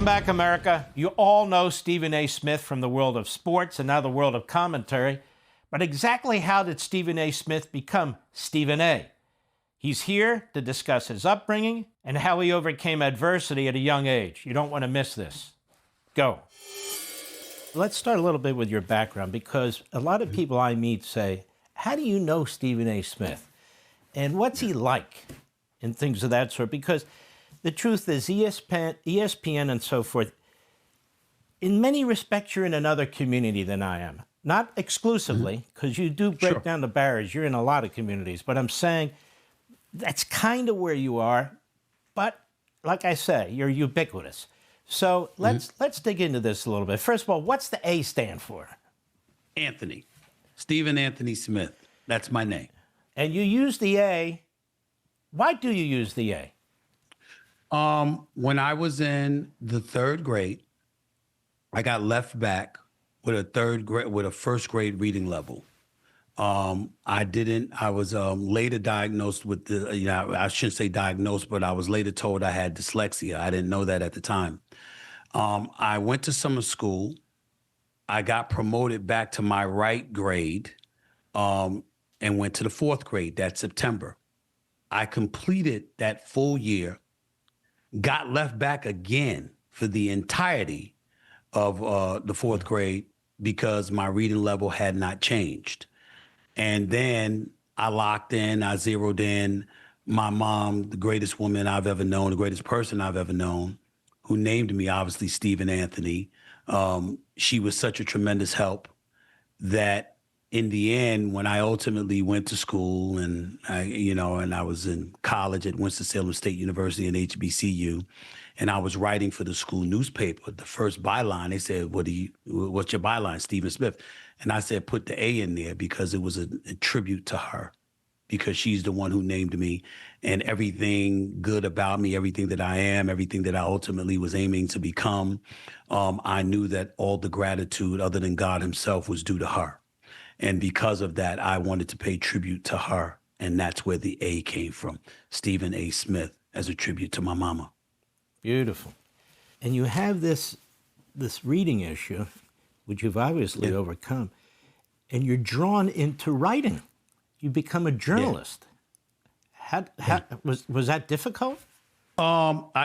Welcome back, America. You all know Stephen A. Smith from the world of sports and now the world of commentary. But exactly how did Stephen A. Smith become Stephen A.? He's here to discuss his upbringing and how he overcame adversity at a young age. You don't want to miss this. Go. Let's start a little bit with your background, because a lot of people I meet say, how do you know Stephen A. Smith? And what's he like? And things of that sort. Because the truth is, ESPN and so forth, in many respects, you're in another community than I am. Not exclusively, because you do break down the barriers. You're in a lot of communities. But I'm saying that's kind of where you are. But like I say, you're ubiquitous. So let's dig into this a little bit. First of all, what's the A stand for? Anthony. Stephen Anthony Smith. That's my name. And you use the A. Why do you use the A? When I was in the third grade, I got left back with a first grade reading level. I was later diagnosed with I shouldn't say diagnosed, but I was later told I had dyslexia. I didn't know that at the time. I went to summer school. I got promoted back to my right grade, and went to the fourth grade that September. I completed that full year, got left back again for the entirety of the fourth grade because my reading level had not changed. And then I locked in, I zeroed in. My mom, the greatest woman I've ever known, the greatest person I've ever known, who named me, obviously, Stephen Anthony. She was such a tremendous help that in the end, when I ultimately went to school and I was in college at Winston-Salem State University and HBCU, and I was writing for the school newspaper, the first byline, they said, what's your byline, Stephen Smith? And I said, put the A in there because it was a tribute to her, because she's the one who named me, and everything good about me, everything that I am, everything that I ultimately was aiming to become, I knew that all the gratitude other than God himself was due to her. And because of that, I wanted to pay tribute to her. And that's where the A came from, Stephen A. Smith, as a tribute to my mama. Beautiful. And you have this reading issue, which you've obviously overcome, and you're drawn into writing. You become a journalist. Was that difficult?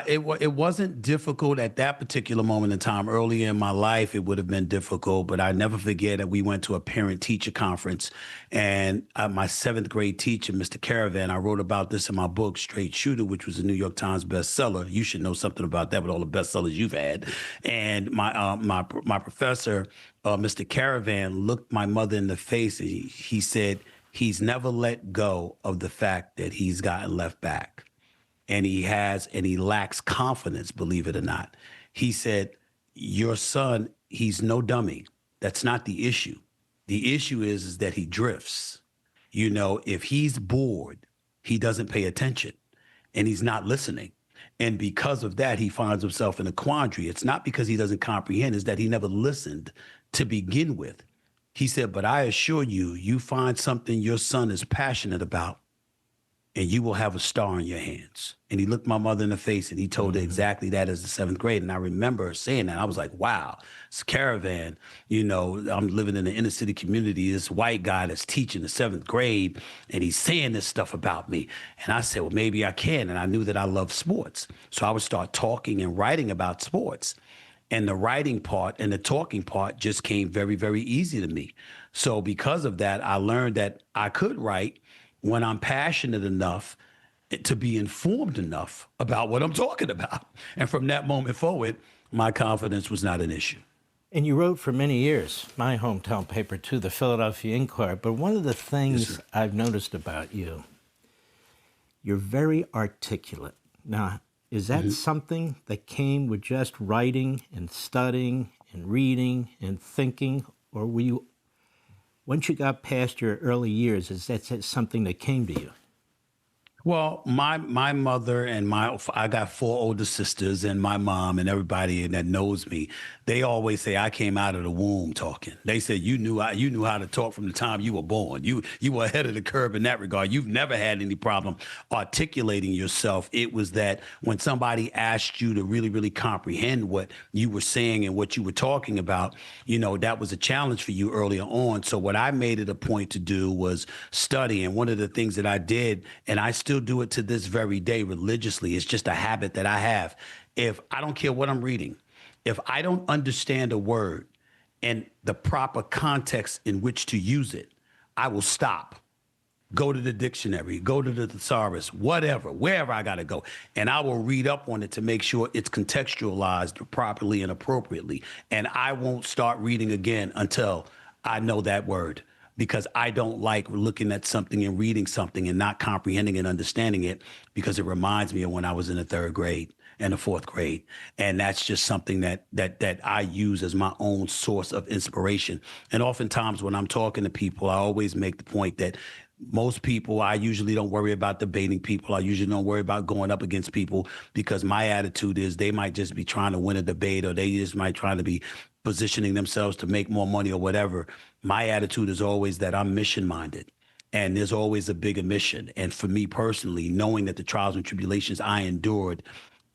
It wasn't difficult at that particular moment in time. Earlier in my life, it would have been difficult, but I never forget that we went to a parent-teacher conference, and my seventh grade teacher, Mr. Caravan, I wrote about this in my book, Straight Shooter, which was a New York Times bestseller. You should know something about that with all the bestsellers you've had. And my professor, Mr. Caravan, looked my mother in the face, and he said, he's never let go of the fact that he's gotten left back. And he lacks confidence, believe it or not. He said, your son, he's no dummy. That's not the issue. The issue is that he drifts. If he's bored, he doesn't pay attention and he's not listening. And because of that, he finds himself in a quandary. It's not because he doesn't comprehend, it's that he never listened to begin with. He said, but I assure you, you find something your son is passionate about, and you will have a star in your hands. And he looked my mother in the face and he told her exactly that as the seventh grade. And I remember saying that. I was like, wow, it's Caravan. I'm living in an inner city community, this white guy that's teaching the seventh grade, and he's saying this stuff about me. And I said, well, maybe I can. And I knew that I loved sports. So I would start talking and writing about sports. And the writing part and the talking part just came very, very easy to me. So because of that, I learned that I could write when I'm passionate enough to be informed enough about what I'm talking about. And from that moment forward, my confidence was not an issue. And you wrote for many years, my hometown paper too, the Philadelphia Inquirer. But one of the things I've noticed about you, you're very articulate. Now, is that something that came with just writing and studying and reading and thinking? Or were you, once you got past your early years, is that something that came to you? Well, my mother and I got four older sisters, and my mom and everybody that knows me, they always say I came out of the womb talking. They said you knew how to talk from the time you were born. You were ahead of the curve in that regard. You've never had any problem articulating yourself. It was that when somebody asked you to really comprehend what you were saying and what you were talking about, that was a challenge for you earlier on. So what I made it a point to do was study. And one of the things that I did, and I still do it to this very day religiously, it's just a habit that I have. If I don't care what I'm reading, if I don't understand a word and the proper context in which to use it, I will stop. Go to the dictionary, go to the thesaurus, whatever, wherever I got to go. And I will read up on it to make sure it's contextualized properly and appropriately. And I won't start reading again until I know that word, because I don't like looking at something and reading something and not comprehending and understanding it, because it reminds me of when I was in the third grade and the fourth grade. And that's just something that I use as my own source of inspiration. And oftentimes when I'm talking to people, I always make the point that most people, I usually don't worry about debating people. I usually don't worry about going up against people, because my attitude is they might just be trying to win a debate, or they just might try to be positioning themselves to make more money or whatever. My attitude is always that I'm mission minded. And there's always a bigger mission. And for me personally, knowing that the trials and tribulations I endured,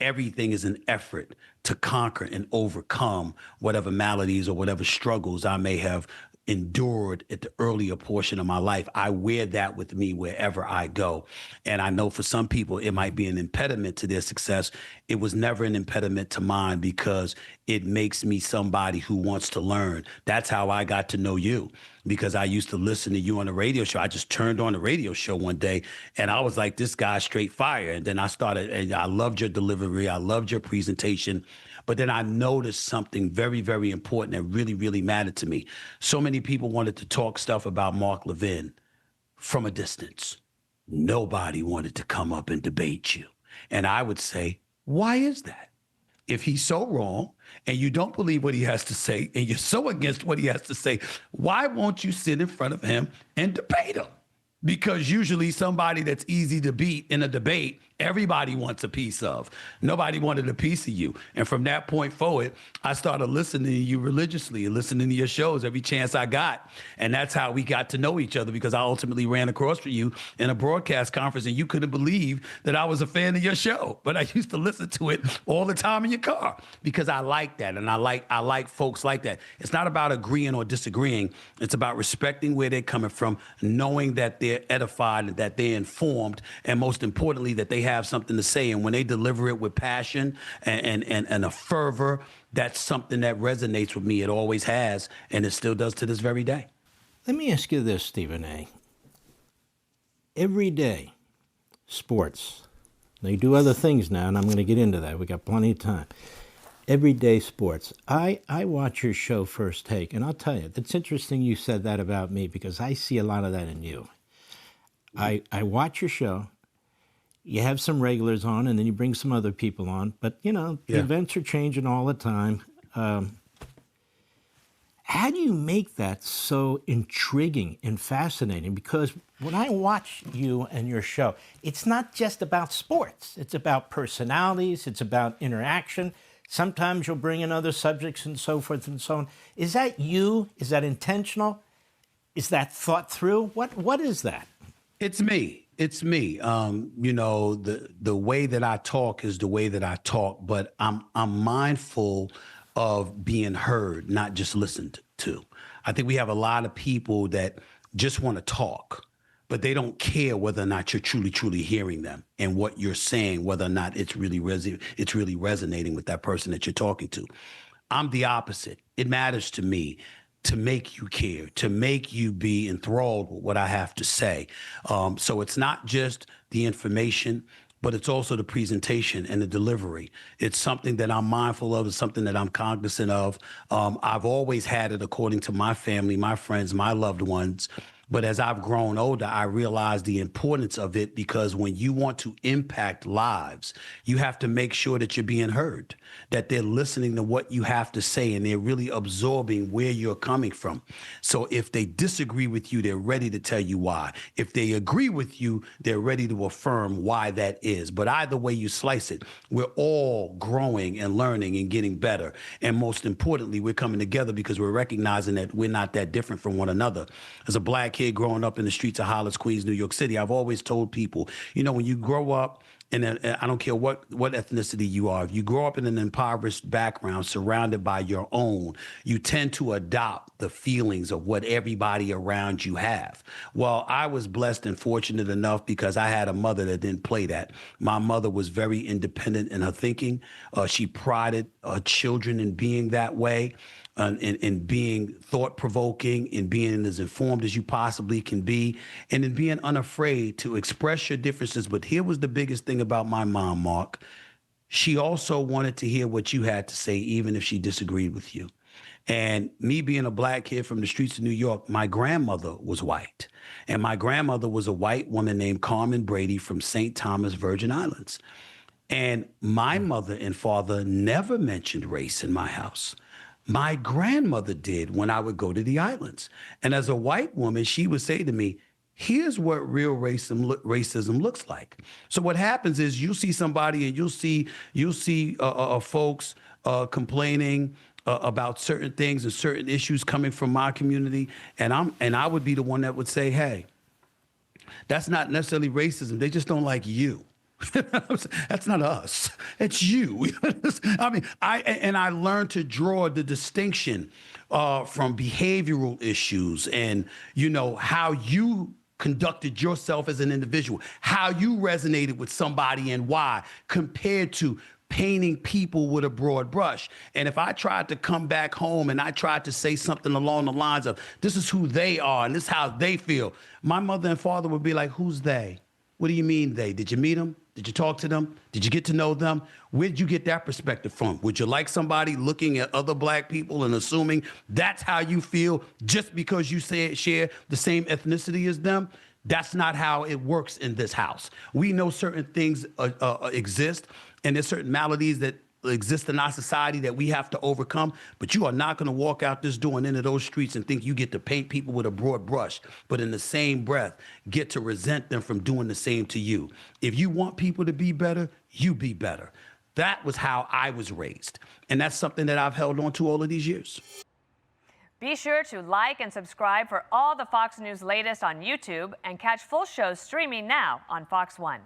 everything is an effort to conquer and overcome whatever maladies or whatever struggles I may have endured at the earlier portion of my life. I wear that with me wherever I go. And I know for some people, it might be an impediment to their success. It was never an impediment to mine, because it makes me somebody who wants to learn. That's how I got to know you, because I used to listen to you on the radio show. I just turned on the radio show one day and I was like, this guy's straight fire. And then I started, and I loved your delivery. I loved your presentation. But then I noticed something very important that really mattered to me. So many people wanted to talk stuff about Mark Levin from a distance. Nobody wanted to come up and debate you. And I would say, why is that? If he's so wrong and you don't believe what he has to say and you're so against what he has to say, why won't you sit in front of him and debate him? Because usually somebody that's easy to beat in a debate, everybody wants a piece of. Nobody wanted a piece of you. And from that point forward, I started listening to you religiously and listening to your shows every chance I got. And that's how we got to know each other, because I ultimately ran across for you in a broadcast conference and you couldn't believe that I was a fan of your show. But I used to listen to it all the time in your car, because I like that. And I like folks like that. It's not about agreeing or disagreeing. It's about respecting where they're coming from, knowing that they're edified, that they're informed, and most importantly, that they have something to say. And when they deliver it with passion and a fervor, that's something that resonates with me. It always has, and it still does to this very day. Let me ask you this, Stephen A. Every day, sports. They do other things now, and I'm going to get into that. We got plenty of time. Everyday sports. I watch your show First Take, and I'll tell you, it's interesting you said that about me, because I see a lot of that in you. I watch your show. You have some regulars on, and then you bring some other people on. But, the events are changing all the time. How do you make that so intriguing and fascinating? Because when I watch you and your show, it's not just about sports. It's about personalities. It's about interaction. Sometimes you'll bring in other subjects and so forth and so on. Is that you? Is that intentional? Is that thought through? What is that? It's me. It's me. The way that I talk is the way that I talk, but I'm mindful of being heard, not just listened to. I think we have a lot of people that just want to talk, but they don't care whether or not you're truly hearing them and what you're saying, whether or not it's really resonating with that person that you're talking to. I'm the opposite. It matters to me to make you care, to make you be enthralled with what I have to say. So it's not just the information, but it's also the presentation and the delivery. It's something that I'm mindful of. It's something that I'm cognizant of. I've always had it according to my family, my friends, my loved ones. But as I've grown older, I realize the importance of it, because when you want to impact lives, you have to make sure that you're being heard, that they're listening to what you have to say, and they're really absorbing where you're coming from. So if they disagree with you, they're ready to tell you why. If they agree with you, they're ready to affirm why that is. But either way you slice it, we're all growing and learning and getting better. And most importantly, we're coming together because we're recognizing that we're not that different from one another. As a black kid growing up in the streets of Hollis, Queens, New York City, I've always told people, when you grow up, and I don't care what ethnicity you are, if you grow up in an impoverished background surrounded by your own, you tend to adopt the feelings of what everybody around you have. Well, I was blessed and fortunate enough because I had a mother that didn't play that. My mother was very independent in her thinking. She prided her children in being that way. In being thought-provoking, in being as informed as you possibly can be, and in being unafraid to express your differences. But here was the biggest thing about my mom, Mark. She also wanted to hear what you had to say, even if she disagreed with you. And me being a black kid from the streets of New York, my grandmother was white. And my grandmother was a white woman named Carmen Brady from St. Thomas, Virgin Islands. And my mother and father never mentioned race in my house. My grandmother did when I would go to the islands. And as a white woman, she would say to me, here's what real racism looks like. So what happens is you see somebody and you'll see folks complaining about certain things and certain issues coming from my community. And I would be the one that would say, hey, that's not necessarily racism. They just don't like you. That's not us. It's you. I learned to draw the distinction from behavioral issues and, how you conducted yourself as an individual, how you resonated with somebody and why, compared to painting people with a broad brush. And if I tried to come back home and I tried to say something along the lines of, this is who they are and this is how they feel, my mother and father would be like, who's they? What do you mean they? Did you meet them? Did you talk to them? Did you get to know them? Where did you get that perspective from? Would you like somebody looking at other black people and assuming that's how you feel just because you share the same ethnicity as them? That's not how it works in this house. We know certain things exist, and there's certain maladies that exist in our society that we have to overcome, but you are not going to walk out this door and into those streets and think you get to paint people with a broad brush, but in the same breath, get to resent them from doing the same to you. If you want people to be better, you be better. That was how I was raised, and that's something that I've held on to all of these years. Be sure to like and subscribe for all the Fox News latest on YouTube and catch full shows streaming now on Fox One.